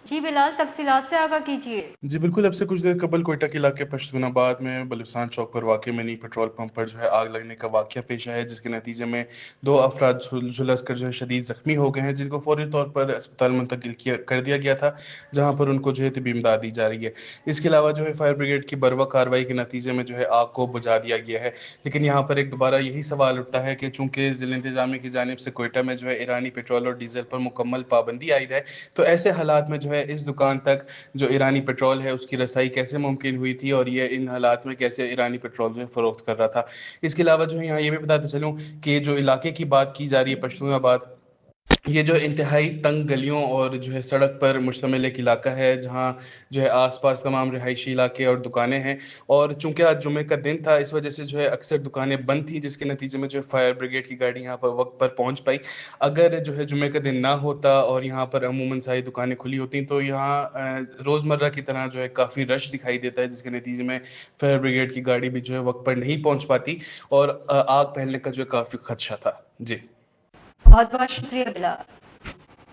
جی بلال، تفصیلات سے آگاہ کیجیے۔ جی بالکل، اب سے کچھ دیر قبل کوئٹہ کے علاقے پشتون آباد میں بلوچستان چوک پر واقع منی پیٹرول پمپ پر آگ لگنے کا واقعہ پیش آیا ہے، جس کے نتیجے میں 2 افراد جھلس کر شدید زخمی ہو گئے ہیں، جن کو فوری طور پر اسپتال منتقل کر دیا گیا تھا، جہاں پر ان کو طبی امداد دی جا رہی ہے۔ اس کے علاوہ فائر بریگیڈ کی بروقت کارروائی کے نتیجے میں آگ کو بجھا دیا گیا ہے۔ لیکن یہاں پر ایک دوبارہ یہی سوال اٹھتا ہے کہ چونکہ ضلع انتظامیہ کی جانب سے کوئٹہ میں ایرانی پیٹرول اور ڈیزل پر مکمل پابندی عائد ہے، تو ایسے حالات میں اس دکان تک جو ایرانی پیٹرول ہے اس کی رسائی کیسے ممکن ہوئی تھی، اور یہ ان حالات میں کیسے ایرانی پیٹرول فروخت کر رہا تھا۔ اس کے علاوہ یہاں یہ بھی بتاتے چلوں کہ جو علاقے کی بات کی جا رہی ہے پشتون آباد، یہ انتہائی تنگ گلیوں اور سڑک پر مشتمل ایک علاقہ ہے، جہاں آس پاس تمام رہائشی علاقے اور دکانیں ہیں، اور چونکہ آج جمعے کا دن تھا، اس وجہ سے اکثر دکانیں بند تھیں، جس کے نتیجے میں فائر بریگیڈ کی گاڑی یہاں پر وقت پر پہنچ پائی۔ اگر جمعے کا دن نہ ہوتا اور یہاں پر عموماً ساری دکانیں کھلی ہوتی تو یہاں روزمرہ کی طرح کافی رش دکھائی دیتا ہے، جس کے نتیجے میں فائر بریگیڈ کی گاڑی بھی وقت پر نہیں پہنچ پاتی، اور آگ پھیلنے کا کافی خدشہ تھا۔ جی بہت بہت شکریہ بلال۔